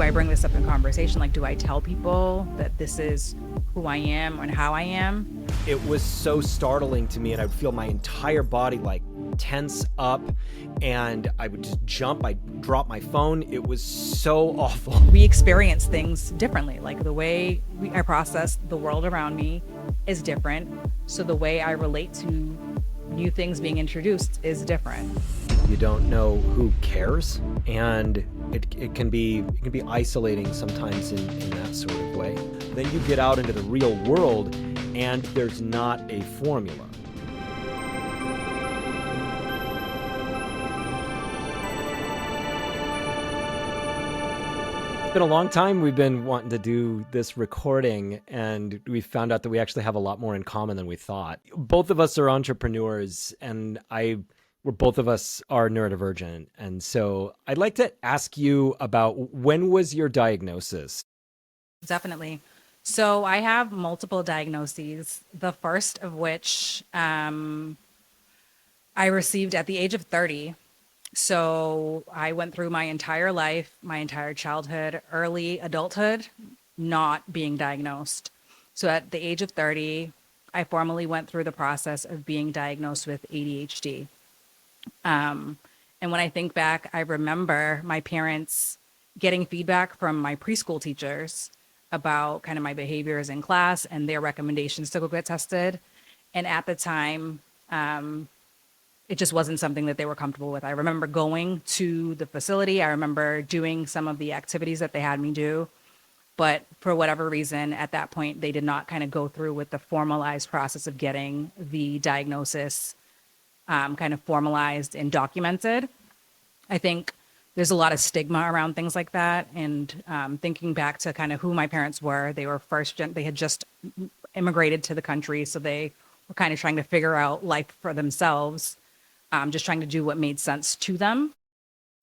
do I bring this up in conversation? Like, do I tell people that this is who I am and how I am? It was so startling to me, and I'd feel my entire body like tense up, and I would just jump. I'd drop my phone. It was so awful. We experience things differently. Like the way I process the world around me is different. So the way I relate to new things being introduced is different. You don't know who cares, and it can be isolating sometimes in that sort of way. Then you get out into the real world, and there's not a formula. It's been a long time we've been wanting to do this recording, and we found out that we actually have a lot more in common than we thought. Both of us are entrepreneurs, and both of us are neurodivergent. And so I'd like to ask you about, when was your diagnosis? Definitely. So I have multiple diagnoses, the first of which I received at the age of 30. So I went through my entire life, my entire childhood, early adulthood, not being diagnosed. So at the age of 30, I formally went through the process of being diagnosed with ADHD. And when I think back, I remember my parents getting feedback from my preschool teachers about kind of my behaviors in class and their recommendations to go get tested. And at the time, it just wasn't something that they were comfortable with. I remember going to the facility. I remember doing some of the activities that they had me do. But for whatever reason, at that point, they did not kind of go through with the formalized process of getting the diagnosis kind of formalized and documented. I think there's a lot of stigma around things like that. And thinking back to kind of who my parents were, they were they had just immigrated to the country. So they were kind of trying to figure out life for themselves, just trying to do what made sense to them.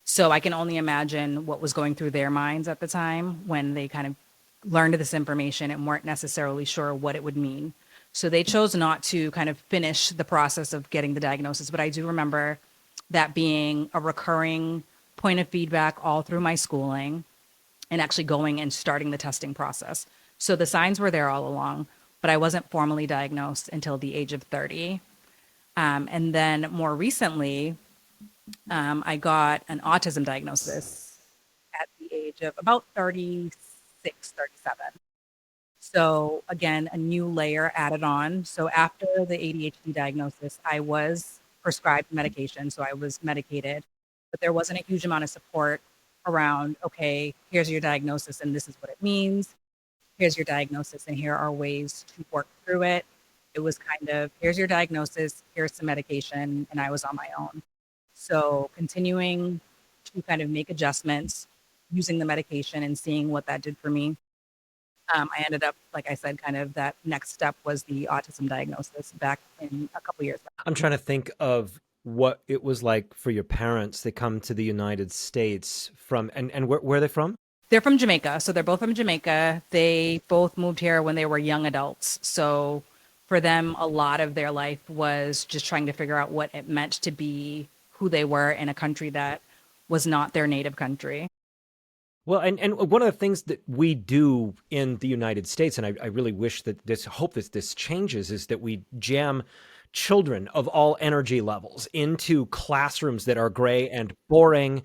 So I can only imagine what was going through their minds at the time when they kind of learned this information and weren't necessarily sure what it would mean. So they chose not to kind of finish the process of getting the diagnosis. But I do remember that being a recurring point of feedback all through my schooling and actually going and starting the testing process. So the signs were there all along, but I wasn't formally diagnosed until the age of 30. And then more recently, I got an autism diagnosis at the age of about 36, 37. So again, a new layer added on. So after the ADHD diagnosis, I was prescribed medication. So I was medicated, but there wasn't a huge amount of support around, okay, here's your diagnosis and this is what it means. Here's your diagnosis and here are ways to work through it. It was kind of, here's your diagnosis, here's some medication, and I was on my own. So continuing to kind of make adjustments using the medication and seeing what that did for me. I ended up, like I said, kind of that next step was the autism diagnosis back in a couple years back. I'm trying to think of what it was like for your parents. They come to the United States from, and where are they from? They're from Jamaica. So they're both from Jamaica. They both moved here when they were young adults. So for them, a lot of their life was just trying to figure out what it meant to be who they were in a country that was not their native country. Well, and one of the things that we do in the United States, and I really wish that hope that this changes, is that we jam children of all energy levels into classrooms that are gray and boring,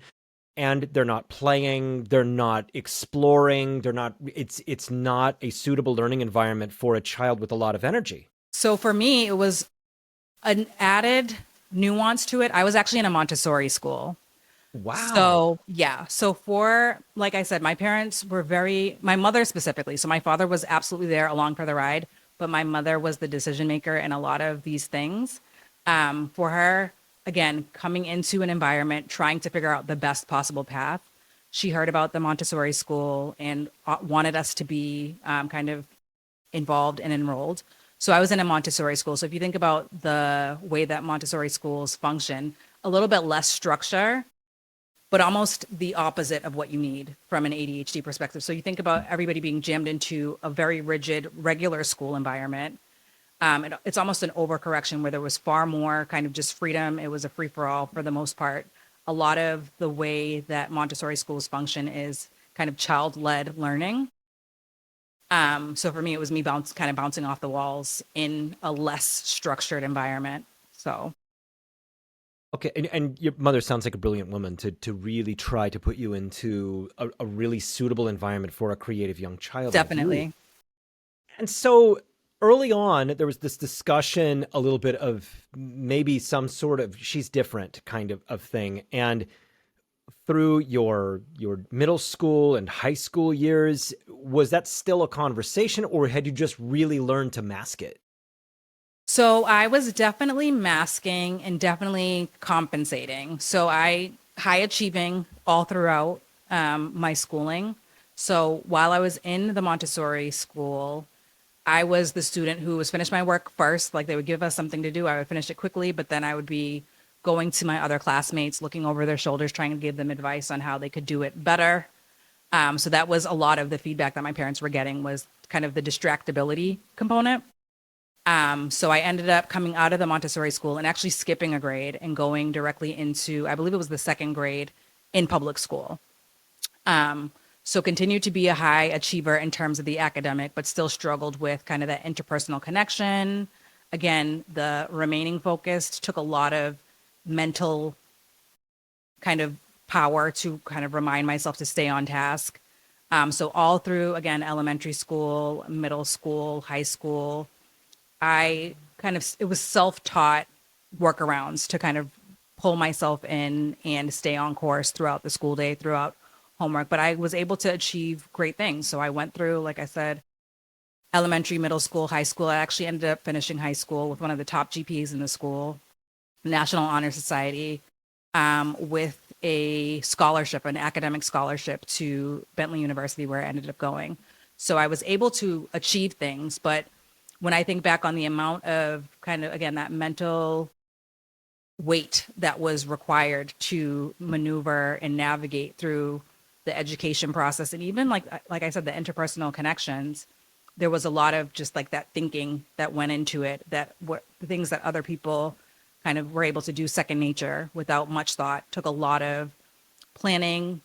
and they're not playing, they're not exploring, it's not a suitable learning environment for a child with a lot of energy. So for me, it was an added nuance to it. I was actually in a Montessori school. Wow. So yeah. So for, like I said, my parents were my mother specifically. So my father was absolutely there along for the ride, but my mother was the decision maker in a lot of these things. For her, again, coming into an environment, trying to figure out the best possible path. She heard about the Montessori school and wanted us to be kind of involved and enrolled. So I was in a Montessori school. So if you think about the way that Montessori schools function, a little bit less structure, but almost the opposite of what you need from an ADHD perspective. So you think about everybody being jammed into a very rigid, regular school environment. It's almost an overcorrection where there was far more kind of just freedom. It was a free-for-all for the most part. A lot of the way that Montessori schools function is kind of child-led learning. So for me, it was me kind of bouncing off the walls in a less structured environment. So Okay, and your mother sounds like a brilliant woman to really try to put you into a really suitable environment for a creative young child like you. definitely. And so early on, there was this discussion, a little bit of maybe some sort of she's different kind of thing. And through your middle school and high school years, was that still a conversation, or had you just really learned to mask it? So I was definitely masking and definitely compensating. So I high achieving all throughout my schooling. So while I was in the Montessori school, I was the student who was finish my work first. Like they would give us something to do, I would finish it quickly, but then I would be going to my other classmates, looking over their shoulders, trying to give them advice on how they could do it better. So that was a lot of the feedback that my parents were getting was kind of the distractibility component. So I ended up coming out of the Montessori school and actually skipping a grade and going directly into, I believe it was the second grade in public school. So continued to be a high achiever in terms of the academic, but still struggled with kind of that interpersonal connection. Again, the remaining focused took a lot of mental kind of power to kind of remind myself to stay on task. So all through, again, elementary school, middle school, high school, I kind of, it was self-taught workarounds to kind of pull myself in and stay on course throughout the school day, throughout homework. But I was able to achieve great things. So I went through, like I said, elementary, middle school, high school. I actually ended up finishing high school with one of the top GPs in the school, National Honor Society, with a scholarship, an academic scholarship to Bentley University, where I ended up going. So I was able to achieve things, but when I think back on the amount of kind of, again, that mental weight that was required to maneuver and navigate through the education process, and even like I said, the interpersonal connections, there was a lot of just like that thinking that went into it, that what the things that other people kind of were able to do second nature without much thought took a lot of planning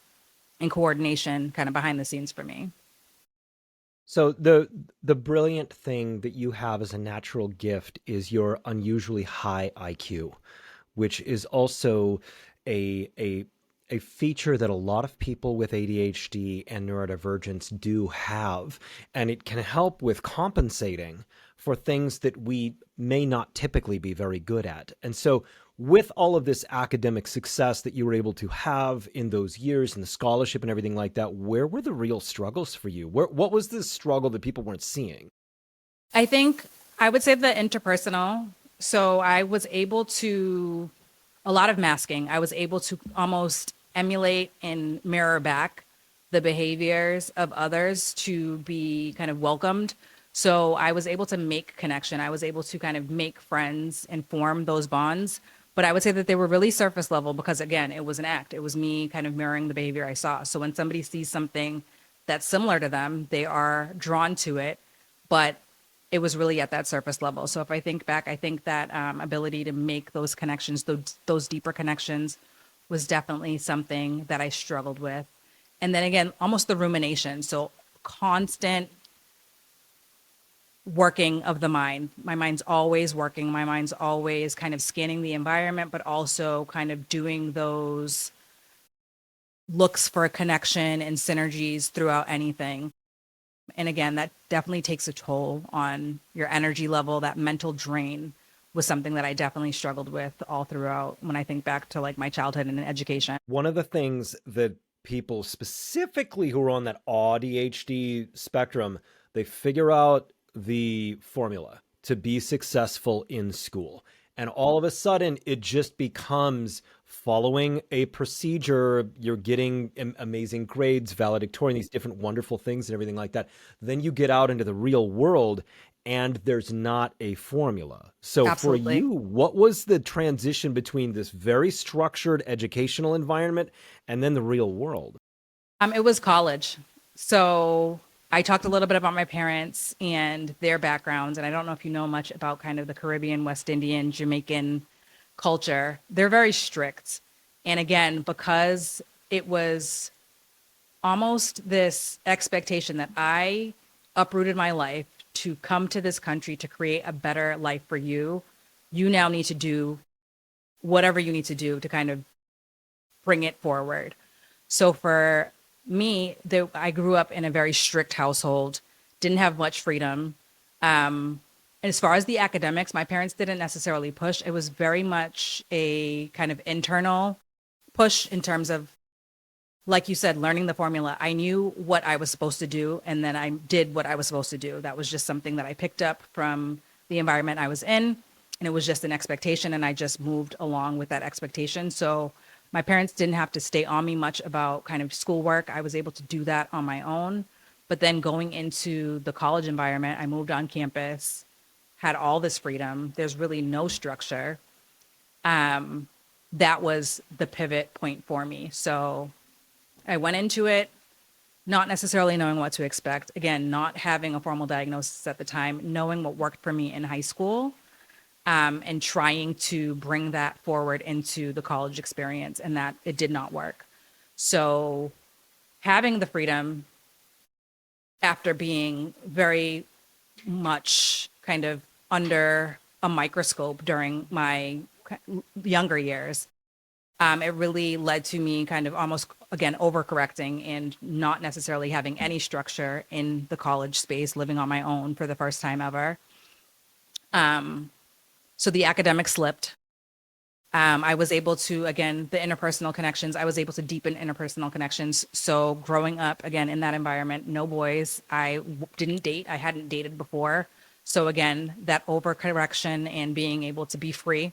and coordination kind of behind the scenes for me. So the brilliant thing that you have as a natural gift is your unusually high IQ, which is also a a feature that a lot of people with ADHD and neurodivergence do have, and it can help with compensating for things that we may not typically be very good at. And so with all of this academic success that you were able to have in those years and the scholarship and everything like that, where were the real struggles for you? What was the struggle that people weren't seeing? I think I would say the interpersonal. So I was able to, a lot of masking. I was able to almost emulate and mirror back the behaviors of others to be kind of welcomed. So I was able to make connection. I was able to kind of make friends and form those bonds. But I would say that they were really surface level because, again, it was an act. It was me kind of mirroring the behavior I saw. So when somebody sees something that's similar to them, they are drawn to it. But it was really at that surface level. So if I think back, I think that ability to make those connections, those deeper connections, was definitely something that I struggled with. And then again, almost the rumination. So constant working of the mind. My mind's always working. My mind's always kind of scanning the environment, but also kind of doing those looks for a connection and synergies throughout anything. And again, that definitely takes a toll on your energy level. That mental drain was something that I definitely struggled with all throughout when I think back to like my childhood and education. One of the things that people specifically who are on that ADHD spectrum, they figure out the formula to be successful in school. And all of a sudden, it just becomes following a procedure. You're getting amazing grades, valedictorian, these different wonderful things and everything like that. Then you get out into the real world and there's not a formula. So for Absolutely. you, what was the transition between this very structured educational environment and then the real world? It was college. So I talked a little bit about my parents and their backgrounds. And I don't know if you know much about kind of the Caribbean, West Indian, Jamaican culture. They're very strict. And again, because it was almost this expectation that I uprooted my life to come to this country to create a better life for you. You now need to do whatever you need to do to kind of bring it forward. So for me, I grew up in a very strict household, didn't have much freedom. And as far as the academics, my parents didn't necessarily push. It was very much a kind of internal push in terms of, like you said, learning the formula. I knew what I was supposed to do, and then I did what I was supposed to do. That was just something that I picked up from the environment I was in, and it was just an expectation, and I just moved along with that expectation. So my parents didn't have to stay on me much about kind of schoolwork. I was able to do that on my own. But then going into the college environment, I moved on campus, had all this freedom. There's really no structure. That was the pivot point for me. So I went into it not necessarily knowing what to expect. Again, not having a formal diagnosis at the time, knowing what worked for me in high school, and trying to bring that forward into the college experience, and that it did not work. So having the freedom after being very much kind of under a microscope during my younger years, it really led to me kind of almost, again, overcorrecting and not necessarily having any structure in the college space, living on my own for the first time ever. So the academic slipped. I was able to, again, the interpersonal connections, I was able to deepen interpersonal connections. So growing up, again, in that environment, no boys, didn't date, I hadn't dated before. So again, that overcorrection and being able to be free.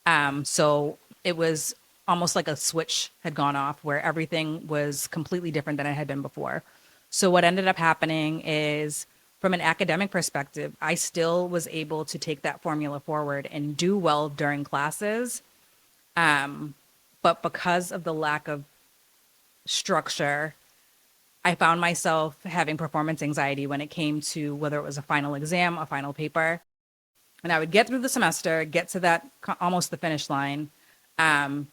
So it was almost like a switch had gone off where everything was completely different than it had been before. So what ended up happening is, from an academic perspective, I still was able to take that formula forward and do well during classes. But because of the lack of structure, I found myself having performance anxiety when it came to whether it was a final exam, a final paper. And I would get through the semester, get to that almost the finish line, and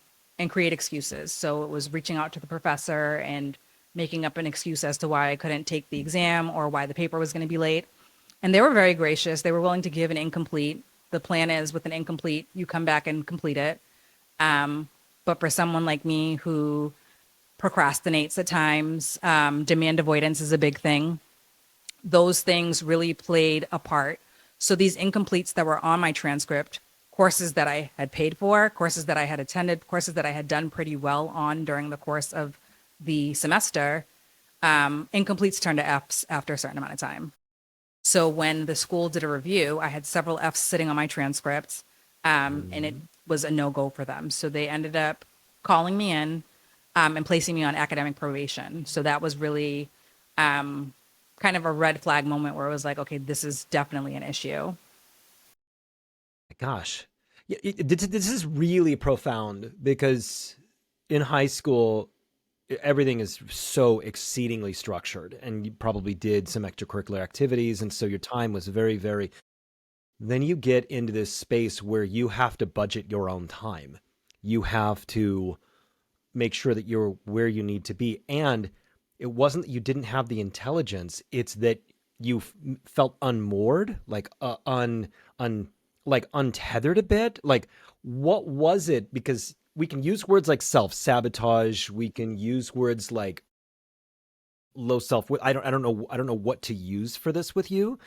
create excuses. So it was reaching out to the professor and making up an excuse as to why I couldn't take the exam or why the paper was going to be late. And they were very gracious. They were willing to give an incomplete. The plan is, with an incomplete, you come back and complete it. But for someone like me who procrastinates at times, demand avoidance is a big thing. Those things really played a part. So these incompletes that were on my transcript, courses that I had paid for, courses that I had attended, courses that I had done pretty well on during the course of the semester, incompletes turned to Fs after a certain amount of time. So when the school did a review, I had several Fs sitting on my transcripts, and it was a no-go for them. So they ended up calling me in, and placing me on academic probation. So that was really kind of a red flag moment where it was like, okay, this is definitely an issue. Gosh, this is really profound because in high school, everything is so exceedingly structured, and you probably did some extracurricular activities, and so your time was very, very. Then you get into this space where you have to budget your own time. You have to make sure that you're where you need to be. And it wasn't that you didn't have the intelligence, it's that you felt unmoored, like like untethered a bit. Like, what was it? Because we can use words like self-sabotage, we can use words like low self. I don't know what to use for this with you.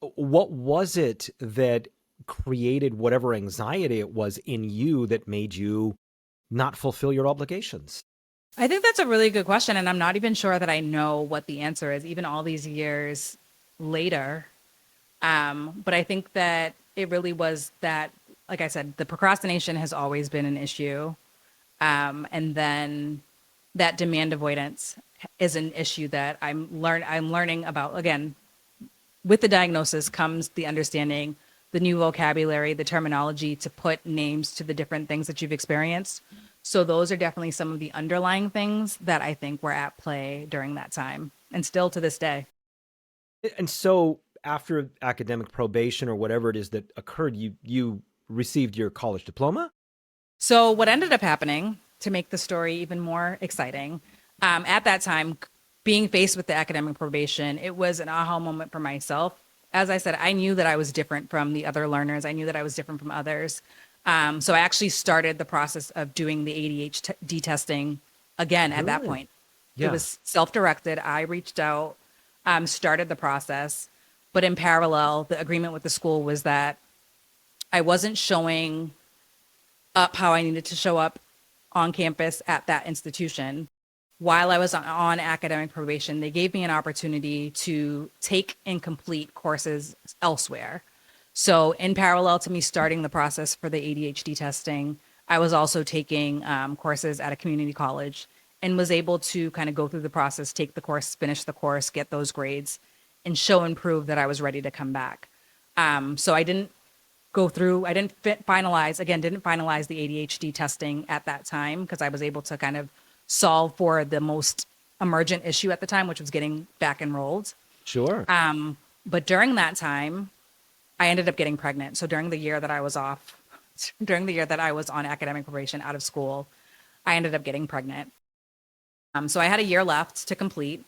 What was it that created whatever anxiety it was in you that made you not fulfill your obligations? I think that's a really good question. And I'm not even sure that I know what the answer is, even all these years later. But I think that it really was that, like I said, the procrastination has always been an issue. And then that demand avoidance is an issue that I'm learning about. Again, with the diagnosis comes the understanding, the new vocabulary, the terminology to put names to the different things that you've experienced. So those are definitely some of the underlying things that I think were at play during that time and still to this day. And so after academic probation or whatever it is that occurred, you received your college diploma? So what ended up happening, to make the story even more exciting, At that time, being faced with the academic probation, it was an aha moment for myself. As I said, I knew that I was different from the other learners. I knew that I was different from others. So I actually started the process of doing the ADHD testing again at that Good. point. It Yeah. was self-directed. I reached out, started the process, but in parallel, the agreement with the school was that I wasn't showing up how I needed to show up on campus at that institution. While I was on academic probation, they gave me an opportunity to take and complete courses elsewhere. So, in parallel to me starting the process for the ADHD testing, I was also taking courses at a community college and was able to kind of go through the process, take the course, finish the course, get those grades, and show and prove that I was ready to come back. So I didn't go through, I didn't finalize, again, didn't finalize the ADHD testing at that time because I was able to kind of solve for the most emergent issue at the time, which was getting back enrolled. Sure. But during that time, I ended up getting pregnant. So during the year that I was off, during the year that I was on academic probation out of school, I ended up getting pregnant. So I had a year left to complete,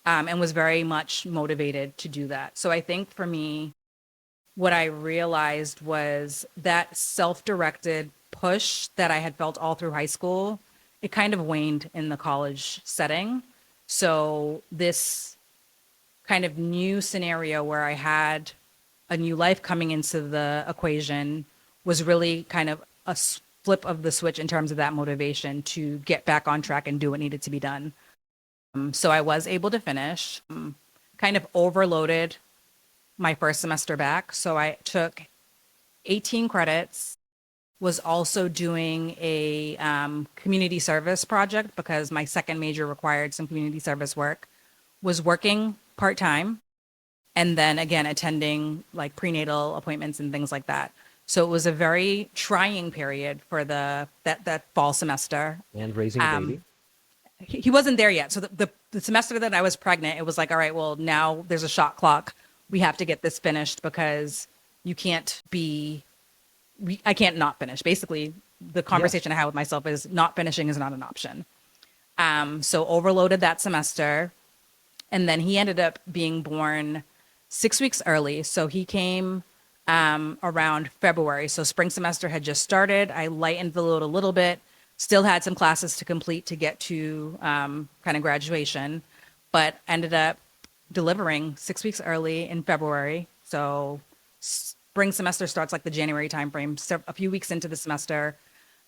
and was very much motivated to do that. So I think for me, what I realized was that self-directed push that I had felt all through high school, it kind of waned in the college setting. So this kind of new scenario where I had a new life coming into the equation was really kind of a flip of the switch in terms of that motivation to get back on track and do what needed to be done. So I was able to finish, kind of overloaded my first semester back. So I took 18 credits, was also doing a community service project because my second major required some community service work, was working part-time, and then again attending like prenatal appointments and things like that. So it was a very trying period for that fall semester. And raising a Um, baby. he wasn't there yet. So the semester that I was pregnant, it was like, all right, well, now there's a shot clock. We have to get this finished because you can't be, I can't not finish. Basically, the Yes. conversation I had with myself is not finishing is not an option. So overloaded that semester. And then he ended up being born 6 weeks early. So he came around February. So spring semester had just started. I lightened the load a little bit, still had some classes to complete to get to kind of graduation, but ended up delivering 6 weeks early in February. So spring semester starts like the January timeframe. So a few weeks into the semester,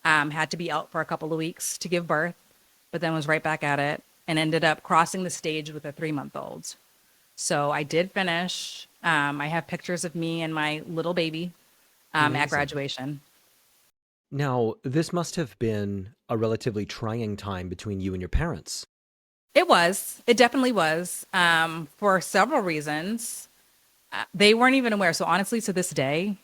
had to be out for a couple of weeks to give birth, but then was right back at it and ended up crossing the stage with a 3-month-old. So I did finish. I have pictures of me and my little baby at Amazing. graduation. Now, this must have been a relatively trying time between you and your parents. It was. It definitely was. For several reasons. They weren't even aware. So honestly, to this day,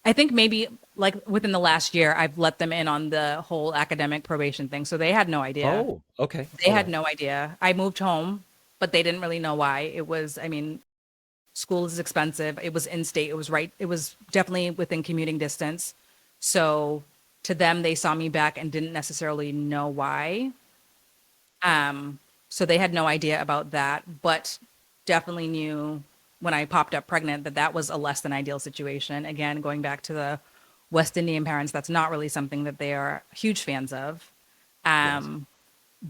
I think maybe like within the last year, I've let them in on the whole academic probation thing. So they had no idea. Oh, okay. They All had right. no idea. I moved home, but they didn't really know why. It was, I mean, school is expensive. It was in state. It was right. It was definitely within commuting distance. So to them, they saw me back and didn't necessarily know why. So they had no idea about that, but definitely knew when I popped up pregnant that that was a less than ideal situation. Again, going back to the West Indian parents, that's not really something that they are huge fans of. Yes.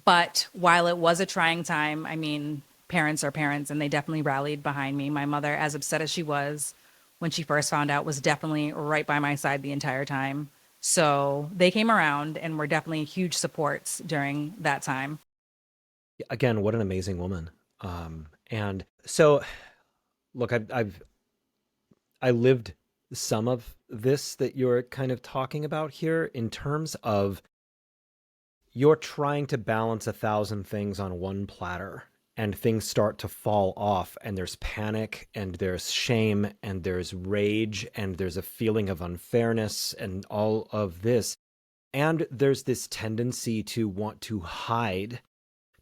But while it was a trying time, I mean, parents are parents and they definitely rallied behind me. My mother, as upset as she was when she first found out, was definitely right by my side the entire time. So they came around and were definitely huge supports during that time. Again, what an amazing woman. And so, look, I lived some of this that you're kind of talking about here in terms of you're trying to balance 1,000 things on one platter and things start to fall off and there's panic and there's shame and there's rage and there's a feeling of unfairness and all of this. And there's this tendency to want to hide,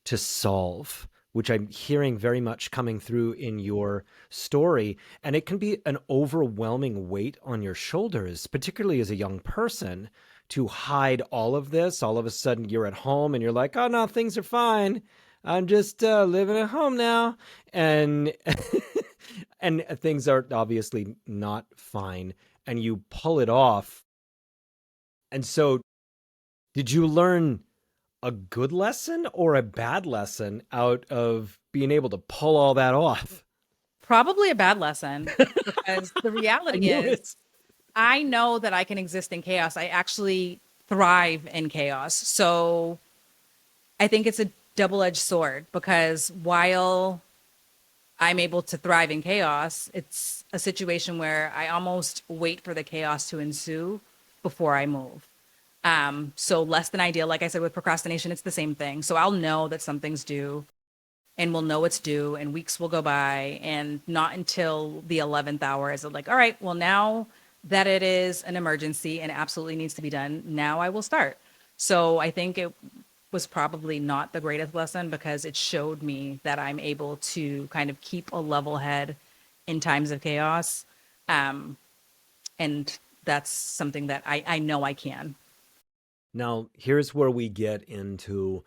to solve, which I'm hearing very much coming through in your story. And it can be an overwhelming weight on your shoulders, particularly as a young person, to hide all of this. All of a sudden you're at home and you're like, oh no, things are fine. I'm just living at home now. And and things are obviously not fine. And you pull it off. And so did you learn a good lesson or a bad lesson out of being able to pull all that off? Probably a bad lesson because the I reality knew is it. I know that I can exist in chaos. I actually thrive in chaos. So I think it's a double-edged sword because while I'm able to thrive in chaos, it's a situation where I almost wait for the chaos to ensue before I move. So less than ideal. Like I said, with procrastination, it's the same thing. So I'll know that something's due and we'll know it's due and weeks will go by and not until the 11th hour is it like, all right, well, now that it is an emergency and absolutely needs to be done, now I will start. So I think it was probably not the greatest lesson because it showed me that I'm able to kind of keep a level head in times of chaos. And that's something that I know I can. Now, here's where we get into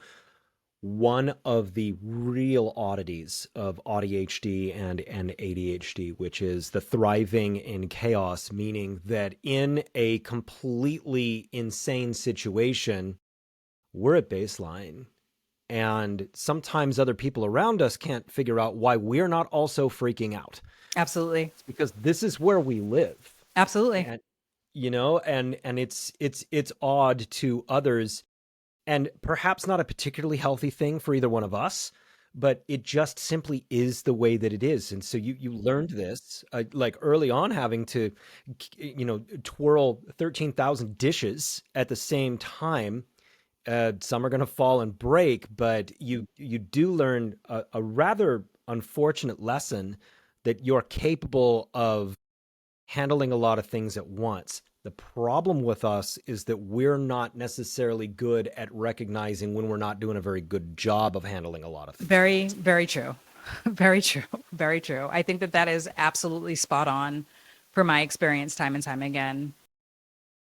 one of the real oddities of ADHD and ADHD, which is the thriving in chaos, meaning that in a completely insane situation, we're at baseline. And sometimes other people around us can't figure out why we're not also freaking out. Absolutely. It's because this is where we live. Absolutely. And and it's odd to others and perhaps not a particularly healthy thing for either one of us, but it just simply is the way that it is. And so you learned this like early on, having to twirl 13,000 dishes at the same time. Some are going to fall and break, but you do learn a rather unfortunate lesson that you're capable of handling a lot of things at once. The problem with us is that we're not necessarily good at recognizing when we're not doing a very good job of handling a lot of things. Very, very true. Very true. Very true. I think that that is absolutely spot on for my experience time and time again,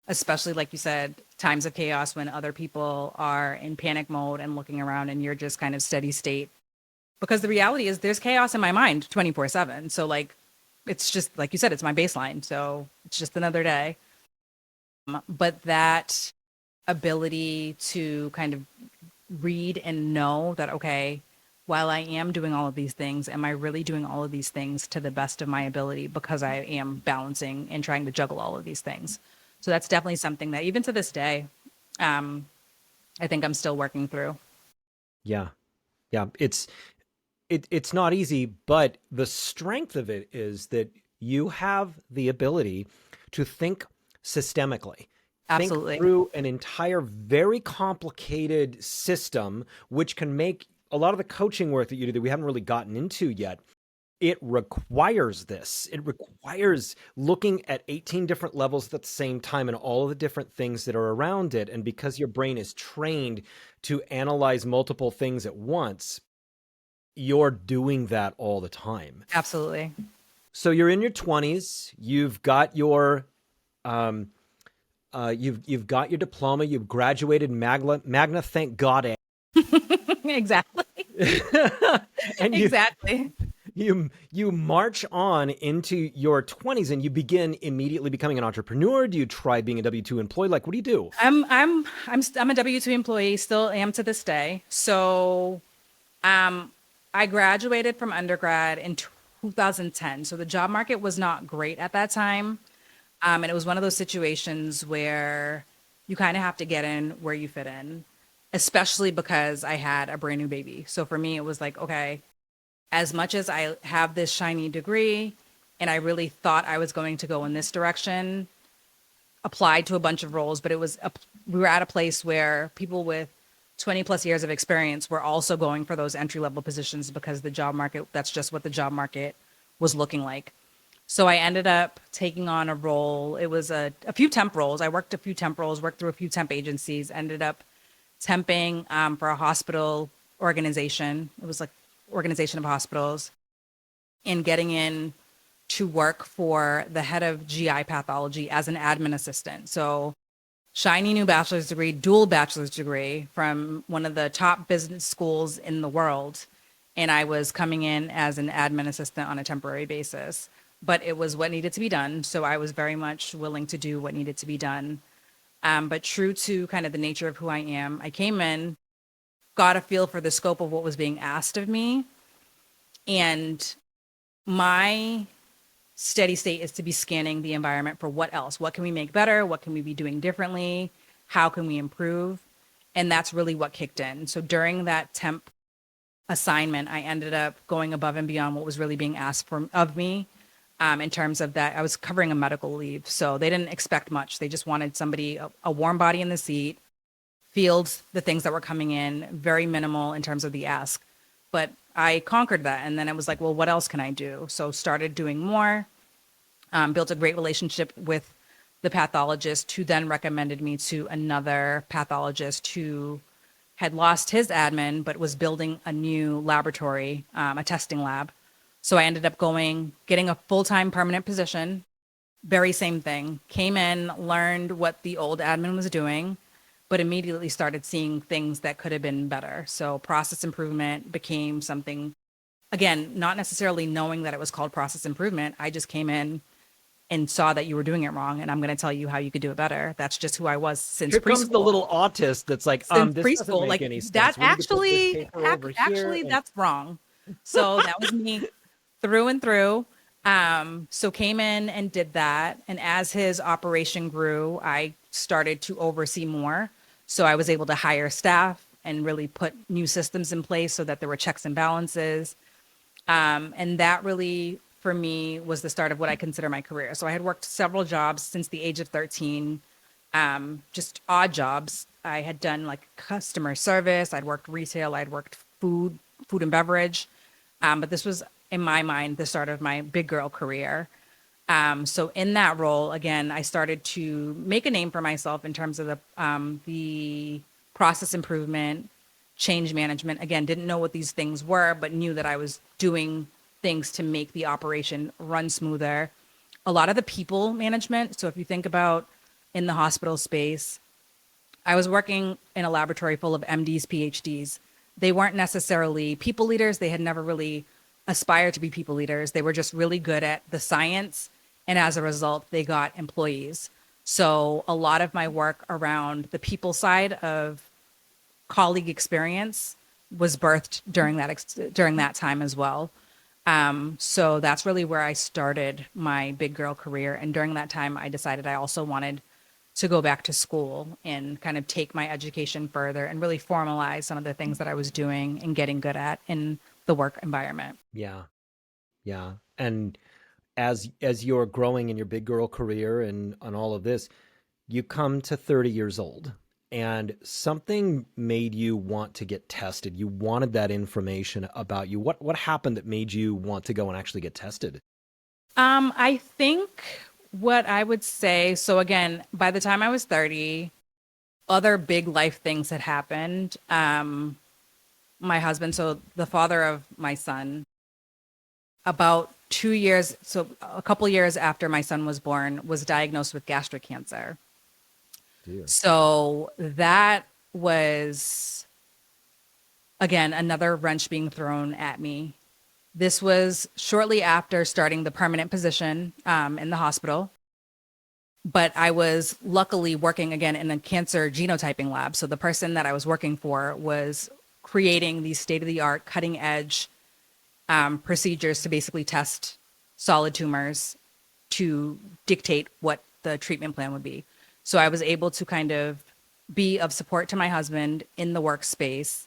especially like you said, times of chaos when other people are in panic mode and looking around and you're just kind of steady state. Because the reality is there's chaos in my mind 24/7. So like it's just like you said, it's my baseline. So it's just another day. But that ability to kind of read and know that, okay, while I am doing all of these things, am I really doing all of these things to the best of my ability because I am balancing and trying to juggle all of these things? So that's definitely something that even to this day, I think I'm still working through. Yeah. Yeah. It's not easy, but the strength of it is that you have the ability to think systemically. Think Absolutely. through an entire very complicated system, which can make a lot of the coaching work that you do that we haven't really gotten into yet. It requires this. It requires looking at 18 different levels at the same time and all of the different things that are around it. And because your brain is trained to analyze multiple things at once, you're doing that all the time. Absolutely. So you're in your 20s. You've got your you've got your diploma. You've graduated magna thank God. Exactly. And Exactly. you march on into your 20s and you begin immediately becoming an entrepreneur. Do you try being a W-2 employee? Like, what do you do? I'm a W-2 employee, still am to this day. So I graduated from undergrad in 2010. So the job market was not great at that time. And it was one of those situations where you kind of have to get in where you fit in, especially because I had a brand new baby. So for me, it was like, okay, as much as I have this shiny degree and I really thought I was going to go in this direction, applied to a bunch of roles, but we were at a place where people with 20 plus years of experience were also going for those entry level positions because the job market, that's just what the job market was looking like. So I ended up taking on a role. It was a few temp roles. I worked a few temp roles, worked through a few temp agencies, ended up temping for a hospital organization. It was like organization of hospitals, and getting in to work for the head of GI pathology as an admin assistant. So shiny new bachelor's degree, dual bachelor's degree from one of the top business schools in the world. And I was coming in as an admin assistant on a temporary basis, but it was what needed to be done. So I was very much willing to do what needed to be done. But true to kind of the nature of who I am, I came in, got a feel for the scope of what was being asked of me. And my steady state is to be scanning the environment for what else? What can we make better? What can we be doing differently? How can we improve? And that's really what kicked in. So during that temp assignment, I ended up going above and beyond what was really being asked of me. In terms of that, I was covering a medical leave. So they didn't expect much. They just wanted somebody, a warm body in the seat, field the things that were coming in, very minimal in terms of the ask. But I conquered that. And then it was like, well, what else can I do? So started doing more, built a great relationship with the pathologist who then recommended me to another pathologist who had lost his admin, but was building a new laboratory, a testing lab. So I ended up getting a full-time permanent position. Very same thing. Came in, learned what the old admin was doing, but immediately started seeing things that could have been better. So process improvement became something, again, not necessarily knowing that it was called process improvement. I just came in and saw that you were doing it wrong, and I'm going to tell you how you could do it better. That's just who I was since Here preschool. comes the little autist that's like, Since this doesn't preschool, make like any sense. that We need to put this actually, paper over here. And that's wrong. So that was me through and through. So came in and did that. And as his operation grew, I started to oversee more. So I was able to hire staff and really put new systems in place so that there were checks and balances. And that really, for me, was the start of what I consider my career. So I had worked several jobs since the age of 13, just odd jobs. I had done like customer service, I'd worked retail, I'd worked food and beverage. But this was, in my mind, the start of my big girl career. So in that role, again, I started to make a name for myself in terms of the process improvement, change management. Again, didn't know what these things were, but knew that I was doing things to make the operation run smoother. A lot of the people management. So if you think about in the hospital space, I was working in a laboratory full of MDs, PhDs. They weren't necessarily people leaders. They had never really aspired to be people leaders. They were just really good at the science. And as a result, they got employees. So a lot of my work around the people side of colleague experience was birthed during that time as well. So that's really where I started my big girl career. And during that time, I decided I also wanted to go back to school and kind of take my education further and really formalize some of the things that I was doing and getting good at in the work environment. Yeah. Yeah. And as you're growing in your big girl career and on all of this, you come to 30 years old and something made you want to get tested. You wanted that information about you. What happened that made you want to go and actually get tested? I think what I would say, so again, by the time I was 30, other big life things had happened. My husband, so the father of my son, about 2 years, so a couple years after my son was born, was diagnosed with gastric cancer. Dear. So that was, again, another wrench being thrown at me. This was shortly after starting the permanent position in the hospital. But I was luckily working again in a cancer genotyping lab. So the person that I was working for was creating these state-of-the-art, cutting-edge procedures to basically test solid tumors to dictate what the treatment plan would be. So I was able to kind of be of support to my husband in the workspace.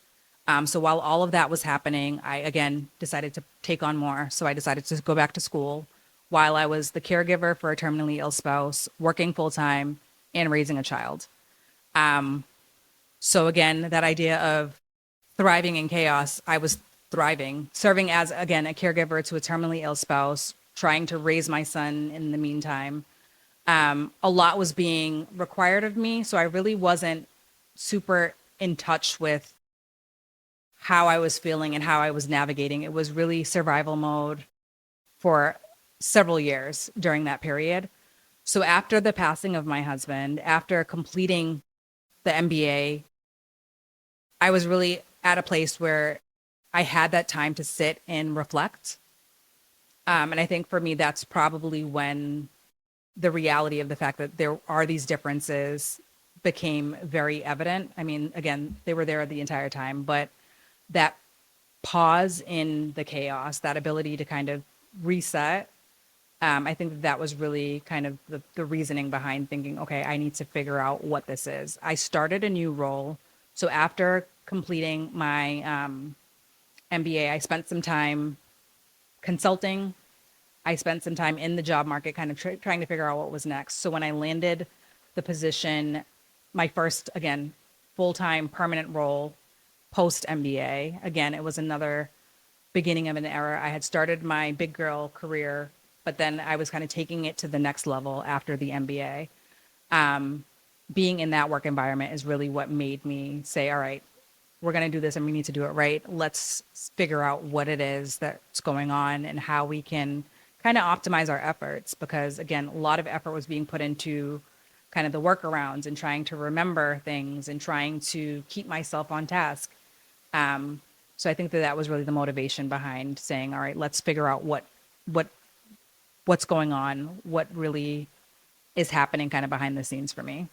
So while all of that was happening, I again decided to take on more. So I decided to go back to school while I was the caregiver for a terminally ill spouse, working full time and raising a child. So again, that idea of thriving in chaos, I was thriving, serving as, again, a caregiver to a terminally ill spouse, trying to raise my son in the meantime. A lot was being required of me. So I really wasn't super in touch with how I was feeling and how I was navigating. It was really survival mode for several years during that period. So after the passing of my husband, after completing the MBA, I was really at a place where I had that time to sit and reflect. And I think for me, that's probably when the reality of the fact that there are these differences became very evident. I mean, again, they were there the entire time, but that pause in the chaos, that ability to kind of reset, I think that was really kind of the reasoning behind thinking, okay, I need to figure out what this is. I started a new role. So after completing my MBA, I spent some time consulting. I spent some time in the job market, kind of trying to figure out what was next. So when I landed the position, my first, again, full-time permanent role post MBA, again, it was another beginning of an era. I had started my big girl career, but then I was kind of taking it to the next level after the MBA. Being in that work environment is really what made me say, all right, we're going to do this and we need to do it right. Let's figure out what it is that's going on and how we can kind of optimize our efforts. Because again, a lot of effort was being put into kind of the workarounds and trying to remember things and trying to keep myself on task. So I think that that was really the motivation behind saying, all right, let's figure out what what's going on, what really is happening kind of behind the scenes for me.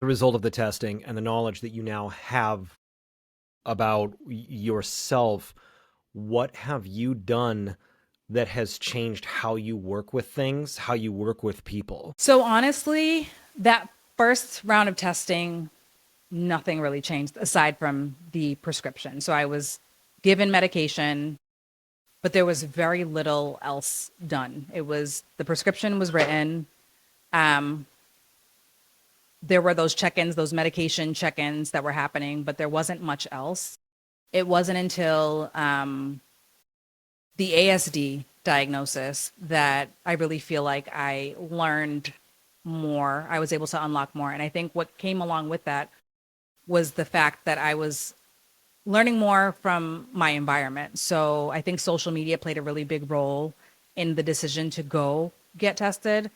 The result of the testing and the knowledge that you now have about yourself, what have you done that has changed how you work with things, how you work with people? So honestly, that first round of testing, nothing really changed aside from the prescription. So I was given medication, but there was very little else done. It was the prescription was written. Um, there were those check-ins, those medication check-ins that were happening, but there wasn't much else. It wasn't until the ASD diagnosis that I really feel like I learned more. I was able to unlock more. And I think what came along with that was the fact that I was learning more from my environment. So I think social media played a really big role in the decision to go get tested.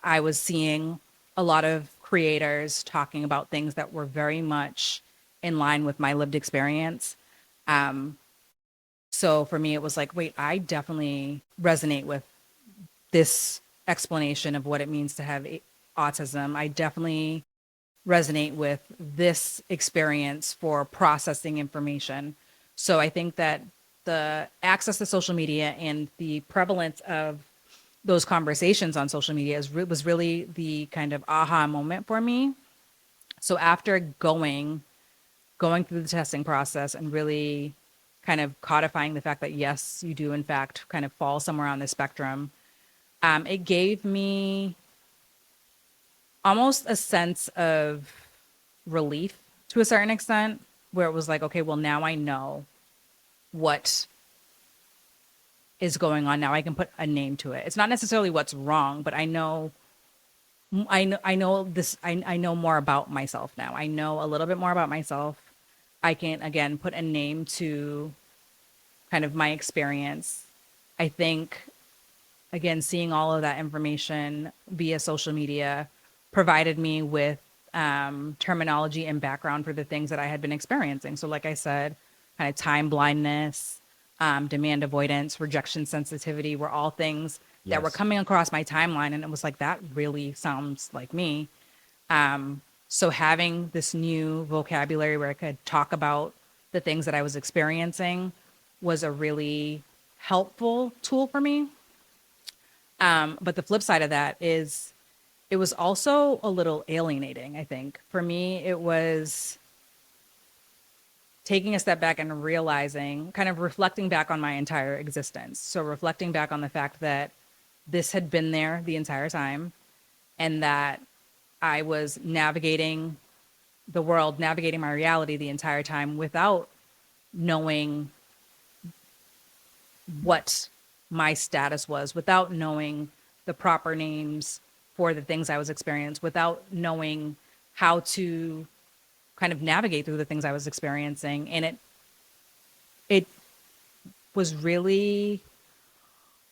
I was seeing a lot of creators talking about things that were very much in line with my lived experience. So for me, it was like, wait, I definitely resonate with this explanation of what it means to have autism. I definitely resonate with this experience for processing information. So I think that the access to social media and the prevalence of those conversations on social media was really the kind of aha moment for me. So after going through the testing process and really kind of codifying the fact that yes, you do in fact kind of fall somewhere on the spectrum, it gave me almost a sense of relief to a certain extent, where it was like, okay, well, now I know what is going on. Now I can put a name to it. It's not necessarily what's wrong, but I know this, I know more about myself now. I know a little bit more about myself. I can, again, put a name to kind of my experience. I think, again, seeing all of that information via social media provided me with terminology and background for the things that I had been experiencing. So, like I said, kind of time blindness, demand avoidance, rejection sensitivity were all things that were Yes. coming across my timeline. And it was like, that really sounds like me. So having this new vocabulary where I could talk about the things that I was experiencing was a really helpful tool for me. But the flip side of that is it was also a little alienating, I think. For me, it was taking a step back and realizing, kind of reflecting back on my entire existence. So reflecting back on the fact that this had been there the entire time and that I was navigating the world, navigating my reality the entire time without knowing what my status was, without knowing the proper names for the things I was experiencing, without knowing how to kind of navigate through the things I was experiencing. And it was really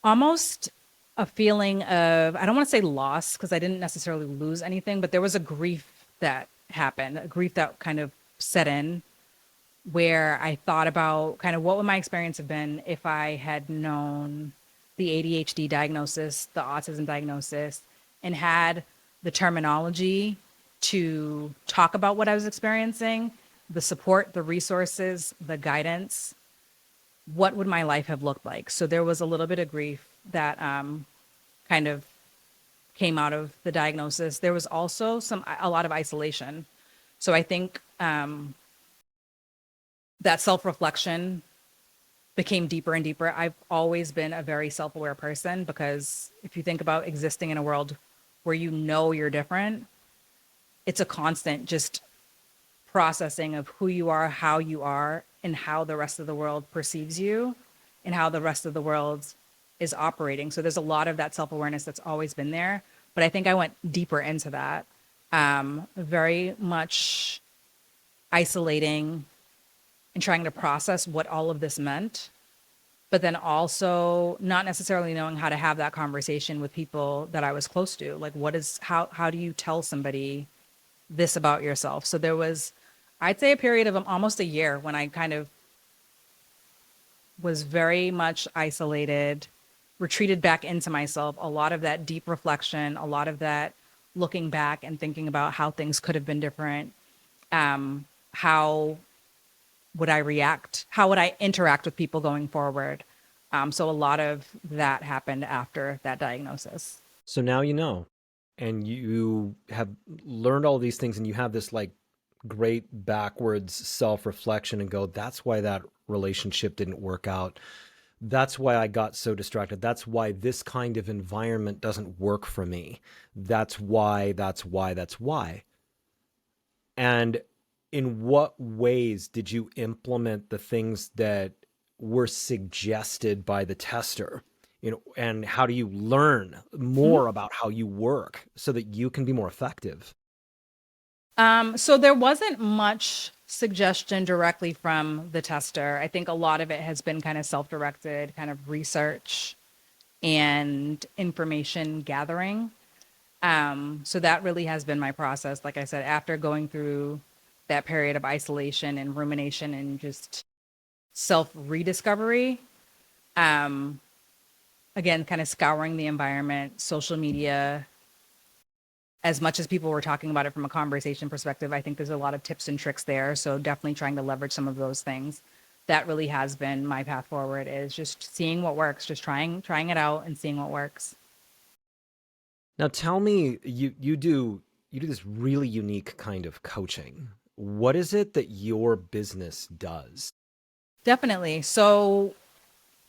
almost a feeling of, I don't want to say loss because I didn't necessarily lose anything, but there was a grief that happened, a grief that kind of set in where I thought about kind of what would my experience have been if I had known the ADHD diagnosis, the autism diagnosis, and had the terminology to talk about what I was experiencing, the support, the resources, the guidance. What would my life have looked like? So there was a little bit of grief that kind of came out of the diagnosis. There was also a lot of isolation. So I think that self-reflection became deeper and deeper. I've always been a very self-aware person because if you think about existing in a world where you know you're different, it's a constant just processing of who you are, and how the rest of the world perceives you and how the rest of the world is operating. So there's a lot of that self-awareness that's always been there. But I think I went deeper into that, very much isolating and trying to process what all of this meant, but then also not necessarily knowing how to have that conversation with people that I was close to. Like, how do you tell somebody this about yourself? So there was, I'd say, a period of almost a year when I kind of was very much isolated, retreated back into myself, a lot of that deep reflection, a lot of that looking back and thinking about how things could have been different. How would I react? How would I interact with people going forward? So a lot of that happened after that diagnosis. So now you know, and you have learned all these things, and you have this like great backwards self-reflection and go, that's why that relationship didn't work out. That's why I got so distracted. That's why this kind of environment doesn't work for me. That's why, that's why, that's why. And in what ways did you implement the things that were suggested by the tester? You know, and how do you learn more about how you work so that you can be more effective? So there wasn't much suggestion directly from the tester. I think a lot of it has been kind of self-directed, kind of research and information gathering. So that really has been my process. Like I said, after going through that period of isolation and rumination and just self-rediscovery, again, kind of scouring the environment, social media, as much as people were talking about it from a conversation perspective, I think there's a lot of tips and tricks there. So definitely trying to leverage some of those things. That really has been my path forward, is just seeing what works, just trying it out and seeing what works. Now tell me, you do this really unique kind of coaching. What is it that your business does? Definitely. So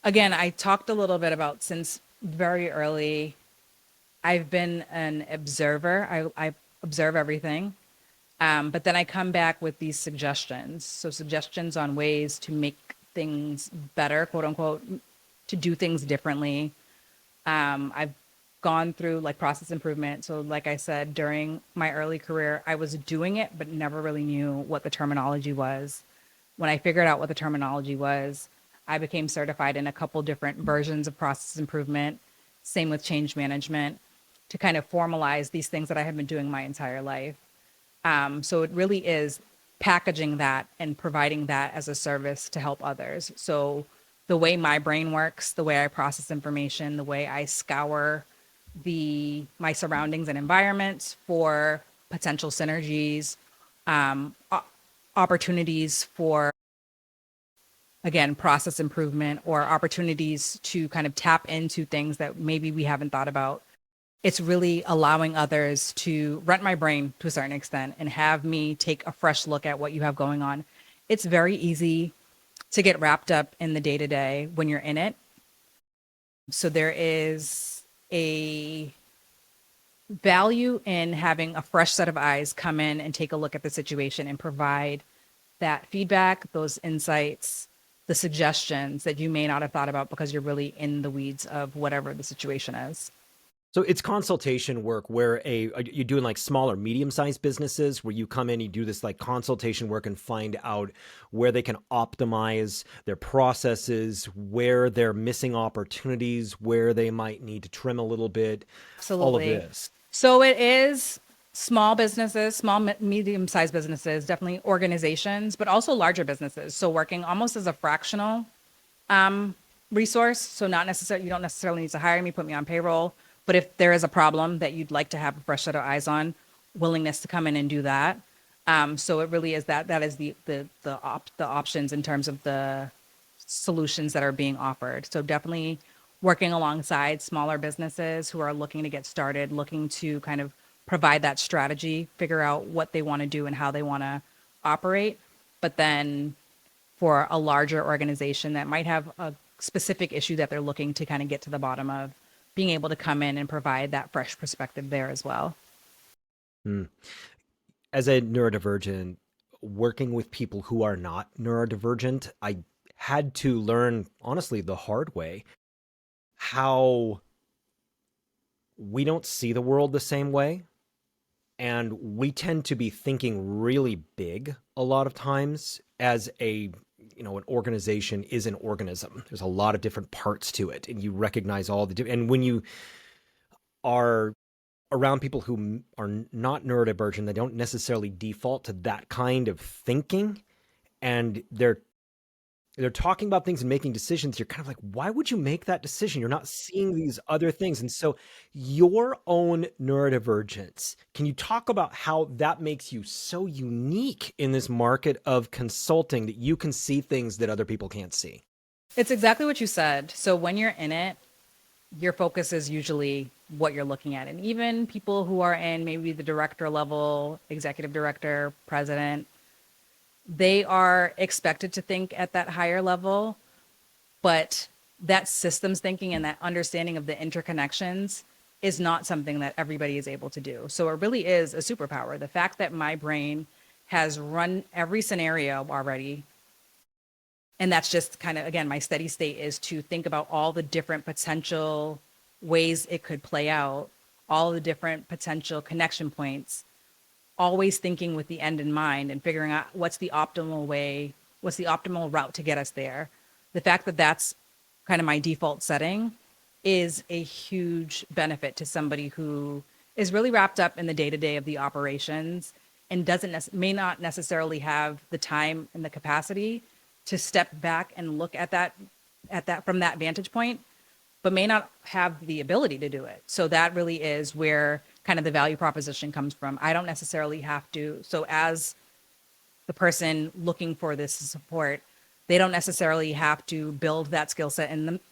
again, I talked a little bit about, since very early, I've been an observer. I observe everything. But then I come back with these suggestions. So suggestions on ways to make things better, quote unquote, to do things differently. I've gone through like process improvement. So like I said, during my early career, I was doing it, but never really knew what the terminology was. When I figured out what the terminology was, I became certified in a couple different versions of process improvement. Same with change management, to kind of formalize these things that I have been doing my entire life. So it really is packaging that and providing that as a service to help others. So the way my brain works, the way I process information, the way I scour my surroundings and environments for potential synergies, opportunities for, again, process improvement, or opportunities to kind of tap into things that maybe we haven't thought about. It's really allowing others to rent my brain to a certain extent and have me take a fresh look at what you have going on. It's very easy to get wrapped up in the day to day when you're in it. So there is a value in having a fresh set of eyes come in and take a look at the situation and provide that feedback, those insights, the suggestions that you may not have thought about because you're really in the weeds of whatever the situation is. So it's consultation work where you're doing like small or medium-sized businesses where you come in, you do this like consultation work and find out where they can optimize their processes, where they're missing opportunities, where they might need to trim a little bit, all of Absolutely. this. So it is small businesses, small, medium-sized businesses, definitely organizations, but also larger businesses. So working almost as a fractional resource. So not necessarily, you don't necessarily need to hire me, put me on payroll. But if there is a problem that you'd like to have a fresh set of eyes on, willingness to come in and do that. So it really is that is the options in terms of the solutions that are being offered. So definitely working alongside smaller businesses who are looking to get started, looking to kind of provide that strategy, figure out what they want to do and how they want to operate. But then for a larger organization that might have a specific issue that they're looking to kind of get to the bottom of, being able to come in and provide that fresh perspective there as well. Hmm. As a neurodivergent, working with people who are not neurodivergent, I had to learn, honestly, the hard way, how we don't see the world the same way. And we tend to be thinking really big a lot of times as an organization is an organism. There's a lot of different parts to it, and you recognize all the different. And when you are around people who are not neurodivergent, they don't necessarily default to that kind of thinking, and they're talking about things and making decisions. You're kind of like, why would you make that decision? You're not seeing these other things. And so your own neurodivergence, can you talk about how that makes you so unique in this market of consulting that you can see things that other people can't see? It's exactly what you said. So when you're in it, your focus is usually what you're looking at. And even people who are in maybe the director level, executive director, president, they are expected to think at that higher level, but that systems thinking and that understanding of the interconnections is not something that everybody is able to do. So it really is a superpower. The fact that my brain has run every scenario already, and that's just kind of, again, my steady state is to think about all the different potential ways it could play out, all the different potential connection points, always thinking with the end in mind and figuring out what's the optimal way, what's the optimal route to get us there. The fact that that's kind of my default setting is a huge benefit to somebody who is really wrapped up in the day to day of the operations and may not necessarily have the time and the capacity to step back and look at that from that vantage point, but may not have the ability to do it. So that really is where kind of the value proposition comes from. I don't necessarily have to. So as the person looking for this support, they don't necessarily have to build that skill set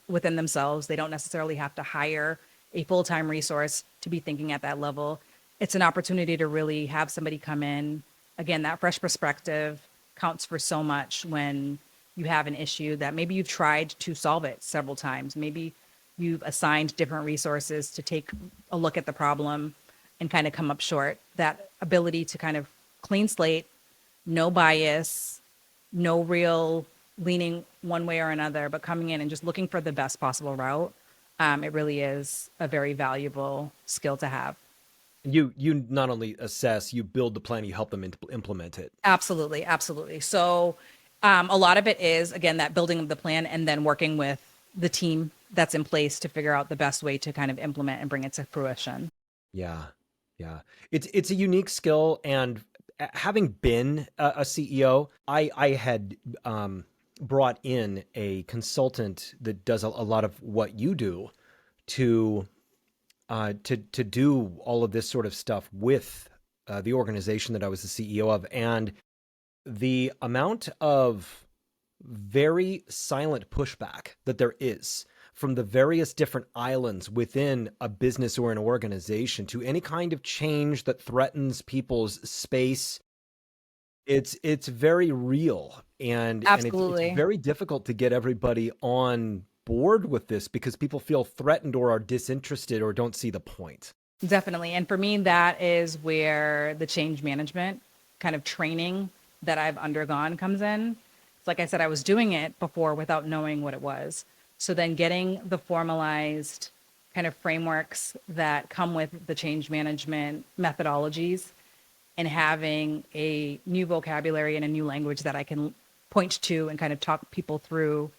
within themselves. They don't necessarily have to hire a full-time resource to be thinking at that level. It's an opportunity to really have somebody come in. Again, that fresh perspective counts for so much when you have an issue that maybe you've tried to solve it several times. Maybe you've assigned different resources to take a look at the problem and kind of come up short. That ability to kind of clean slate, no bias, no real leaning one way or another, but coming in and just looking for the best possible route. It really is a very valuable skill to have. You not only assess, you build the plan, you help them implement it. Absolutely, absolutely. So a lot of it is, again, that building of the plan and then working with the team that's in place to figure out the best way to kind of implement and bring it to fruition. Yeah. Yeah. It's a unique skill, and having been a CEO, I had brought in a consultant that does a lot of what you do to to do all of this sort of stuff with the organization that I was the CEO of, and the amount of very silent pushback that there is from the various different islands within a business or an organization to any kind of change that threatens people's space, it's very real, and it's Absolutely. very difficult to get everybody on board with this because people feel threatened or are disinterested or don't see the point. Definitely. And for me, that is where the change management kind of training that I've undergone comes in. It's like I said, I was doing it before without knowing what it was. So then getting the formalized kind of frameworks that come with the change management methodologies, and having a new vocabulary and a new language that I can point to and kind of talk people through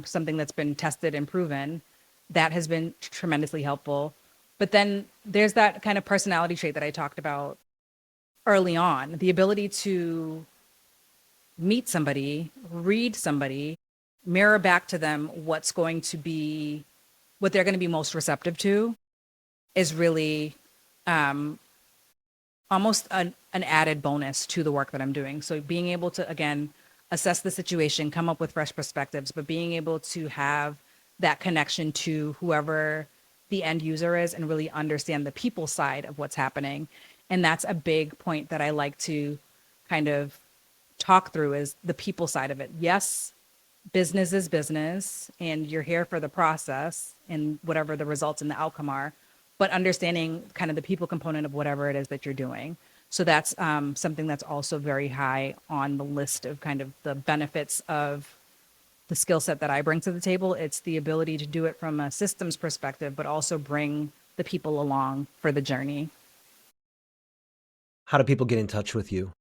something that's been tested and proven, that has been tremendously helpful. But then there's that kind of personality trait that I talked about early on, the ability to meet somebody, read somebody, mirror back to them what's going to be, what they're going to be most receptive to, is really almost an added bonus to the work that I'm doing. So being able to, again, assess the situation, come up with fresh perspectives, but being able to have that connection to whoever the end user is and really understand the people side of what's happening. And that's a big point that I like to kind of talk through, is the people side of it. Yes, business is business and you're here for the process and whatever the results and the outcome are, but understanding kind of the people component of whatever it is that you're doing. So that's something that's also very high on the list of kind of the benefits of the skill set that I bring to the table. It's the ability to do it from a systems perspective, but also bring the people along for the journey. How do people get in touch with you?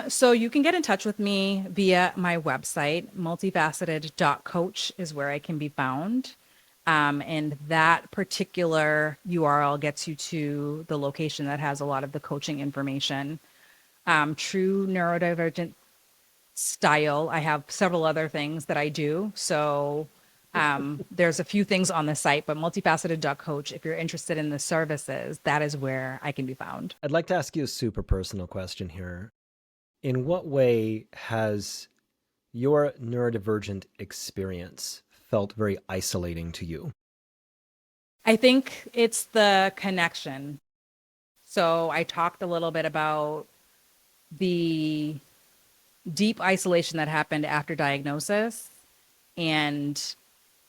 So you can get in touch with me via my website. Multifaceted.coach is where I can be found. And that particular URL gets you to the location that has a lot of the coaching information. True neurodivergent style, I have several other things that I do. So there's a few things on the site, but multifaceted.coach, if you're interested in the services, that is where I can be found. I'd like to ask you a super personal question here. In what way has your neurodivergent experience felt very isolating to you? I think it's the connection. So I talked a little bit about the deep isolation that happened after diagnosis and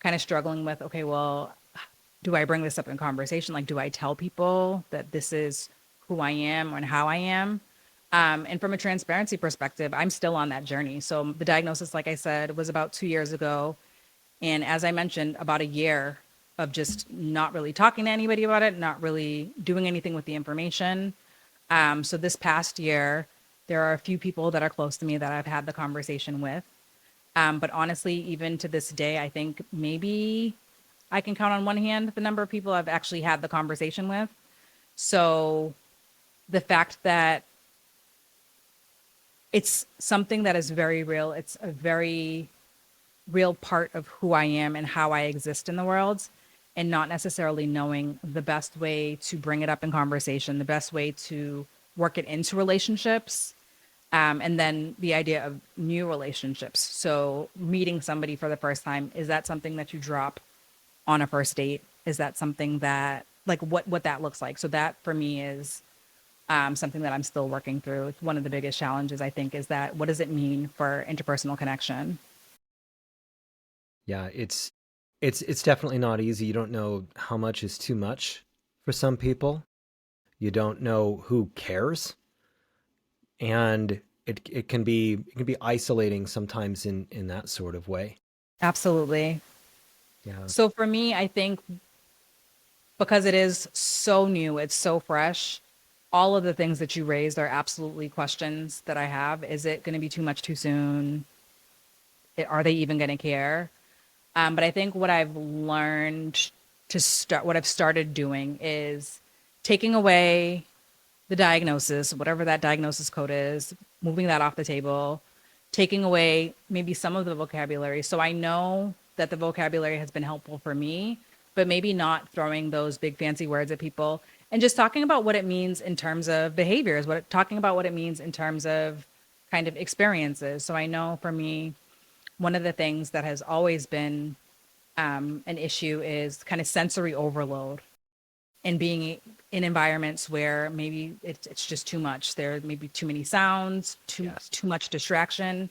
kind of struggling with, okay, well, do I bring this up in conversation? Like, do I tell people that this is who I am and how I am? And from a transparency perspective, I'm still on that journey. So the diagnosis, like I said, was about 2 years ago. And as I mentioned, about a year of just not really talking to anybody about it, not really doing anything with the information. So this past year, there are a few people that are close to me that I've had the conversation with. But honestly, even to this day, I think maybe I can count on one hand the number of people I've actually had the conversation with. So the fact that it's something that is very real, it's a very real part of who I am and how I exist in the world, and not necessarily knowing the best way to bring it up in conversation, the best way to work it into relationships. And then the idea of new relationships. So meeting somebody for the first time, is that something that you drop on a first date? Is that something that, like, what that looks like? So that for me is something that I'm still working through. It's one of the biggest challenges, I think, is that what does it mean for interpersonal connection? Yeah, it's definitely not easy. You don't know how much is too much for some people. You don't know who cares. And it can be isolating sometimes in that sort of way. Absolutely. Yeah. So for me, I think because it is so new, it's so fresh, all of the things that you raised are absolutely questions that I have. Is it going to be too much too soon? Are they even going to care? But I think what I've learned what I've started doing is taking away the diagnosis, whatever that diagnosis code is, moving that off the table, taking away maybe some of the vocabulary. So I know that the vocabulary has been helpful for me, but maybe not throwing those big fancy words at people and just talking about what it means in terms of behaviors, talking about what it means in terms of kind of experiences. So I know for me, one of the things that has always been an issue is kind of sensory overload and being in environments where maybe it's just too much. There may be too many sounds, Yes. too much distraction.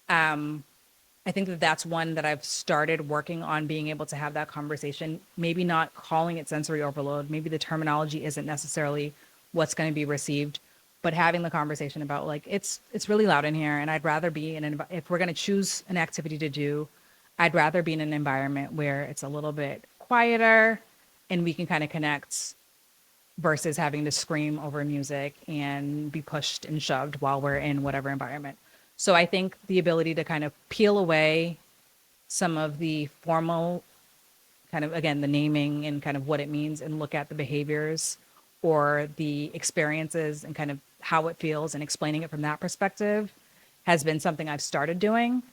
I think that that's one that I've started working on, being able to have that conversation, maybe not calling it sensory overload. Maybe the terminology isn't necessarily what's going to be received, but having the conversation about, like, it's really loud in here. And I'd rather be if we're going to choose an activity to do, I'd rather be in an environment where it's a little bit quieter and we can kind of connect versus having to scream over music and be pushed and shoved while we're in whatever environment. So I think the ability to kind of peel away some of the formal kind of, again, the naming and kind of what it means and look at the behaviors or the experiences and kind of how it feels and explaining it from that perspective has been something I've started doing.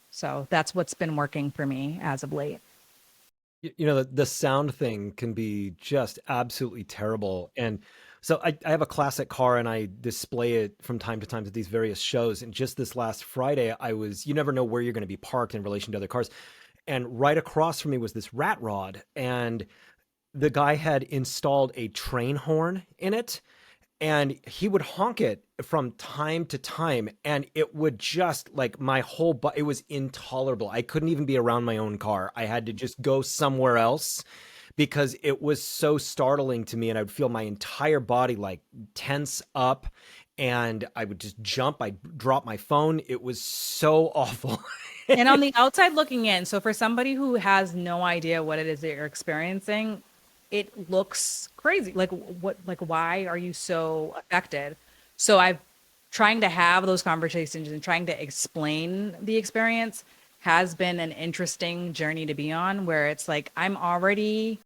So that's what's been working for me as of late. You know, the sound thing can be just absolutely terrible. And so I have a classic car and I display it from time to time at these various shows. And just this last Friday, you never know where you're going to be parked in relation to other cars. And right across from me was this rat rod. And the guy had installed a train horn in it and he would honk it from time to time and it would just like my whole body, it was intolerable. I couldn't even be around my own car. I had to just go somewhere else because it was so startling to me and I would feel my entire body like tense up and I would just jump. I'd drop my phone. It was so awful. And on the outside looking in, so for somebody who has no idea what it is that you're experiencing, it looks crazy. Like why are you so affected? So I've trying to have those conversations and trying to explain the experience has been an interesting journey to be on where it's like I'm already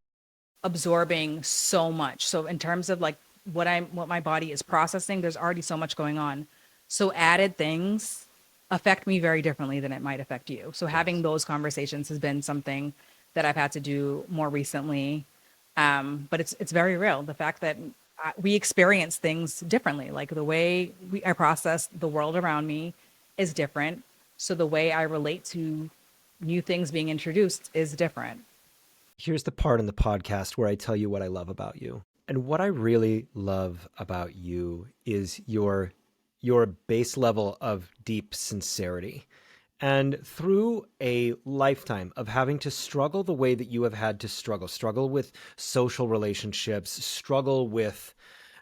absorbing so much. So in terms of like what my body is processing, there's already so much going on. So added things affect me very differently than it might affect you. So having those conversations has been something that I've had to do more recently. But it's very real. The fact that we experience things differently, like the way I process the world around me is different. So the way I relate to new things being introduced is different. Here's the part in the podcast where I tell you what I love about you. And what I really love about you is your base level of deep sincerity. And through a lifetime of having to struggle the way that you have had to struggle with social relationships, struggle with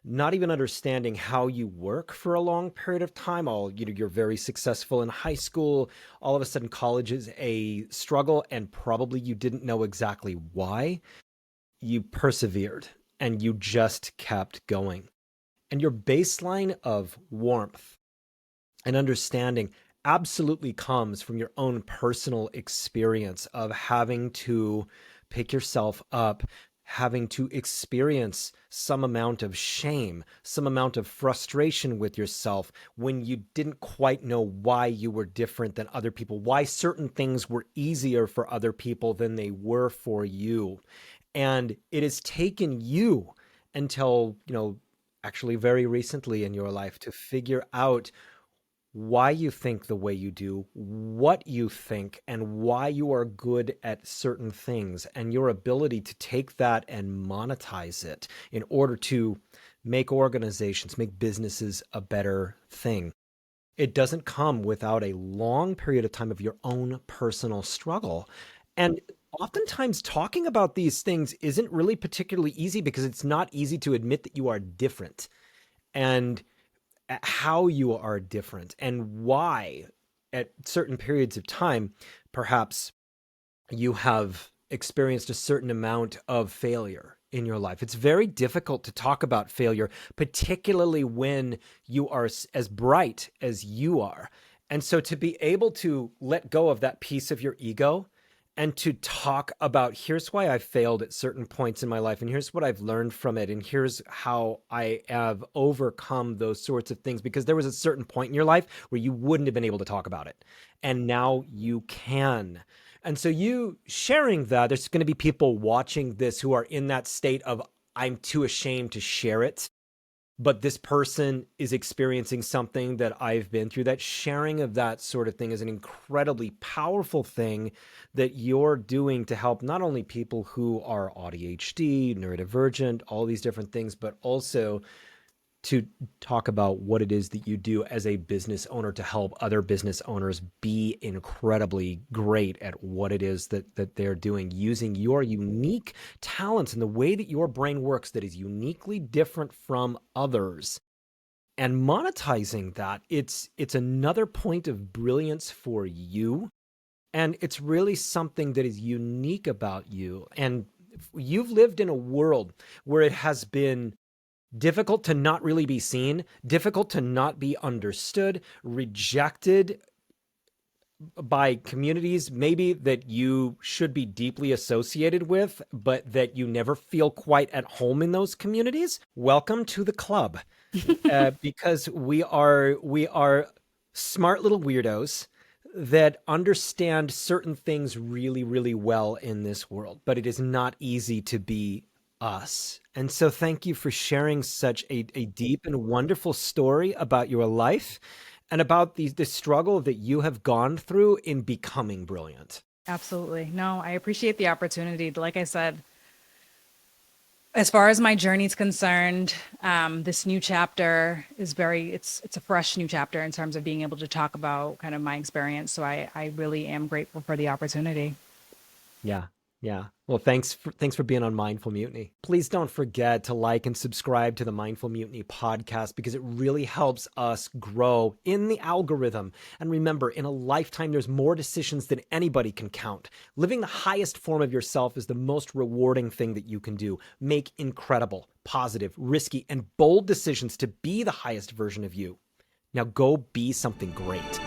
not even understanding how you work for a long period of time. You're very successful in high school. All of a sudden, college is a struggle, and probably you didn't know exactly why. You persevered and you just kept going. And your baseline of warmth and understanding absolutely comes from your own personal experience of having to pick yourself up, having to experience some amount of shame, some amount of frustration with yourself when you didn't quite know why you were different than other people, why certain things were easier for other people than they were for you. And it has taken you until, actually very recently in your life to figure out why you think the way you do, what you think, and why you are good at certain things, and your ability to take that and monetize it in order to make organizations, make businesses a better thing. It doesn't come without a long period of time of your own personal struggle. And oftentimes talking about these things isn't really particularly easy because it's not easy to admit that you are different. And how you are different and why at certain periods of time, perhaps you have experienced a certain amount of failure in your life. It's very difficult to talk about failure, particularly when you are as bright as you are. And so to be able to let go of that piece of your ego and to talk about here's why I failed at certain points in my life, and here's what I've learned from it, and here's how I have overcome those sorts of things, because there was a certain point in your life where you wouldn't have been able to talk about it, and now you can. And so you sharing that, there's going to be people watching this who are in that state of, I'm too ashamed to share it, but this person is experiencing something that I've been through. That sharing of that sort of thing is an incredibly powerful thing that you're doing to help not only people who are ADHD, neurodivergent, all these different things, but also to talk about what it is that you do as a business owner to help other business owners be incredibly great at what it is that they're doing, using your unique talents and the way that your brain works that is uniquely different from others, and monetizing that. It's another point of brilliance for you And it's really something that is unique about you. And you've lived in a world where it has been difficult to not really be seen, difficult to not be understood, rejected by communities maybe that you should be deeply associated with, but that you never feel quite at home in those communities. Welcome to the club, because we are smart little weirdos that understand certain things really, really well in this world, but it is not easy to be us. And so thank you for sharing such a deep and wonderful story about your life and about the struggle that you have gone through in becoming brilliant. Absolutely. No, I appreciate the opportunity. Like I said, as far as my journey is concerned, this new chapter is it's a fresh new chapter in terms of being able to talk about kind of my experience. So I really am grateful for the opportunity. Yeah. Yeah. Well, thanks for being on Mindful Mutiny. Please don't forget to like and subscribe to the Mindful Mutiny podcast, because it really helps us grow in the algorithm. And remember, in a lifetime, there's more decisions than anybody can count. Living the highest form of yourself is the most rewarding thing that you can do. Make incredible, positive, risky, and bold decisions to be the highest version of you. Now go be something great.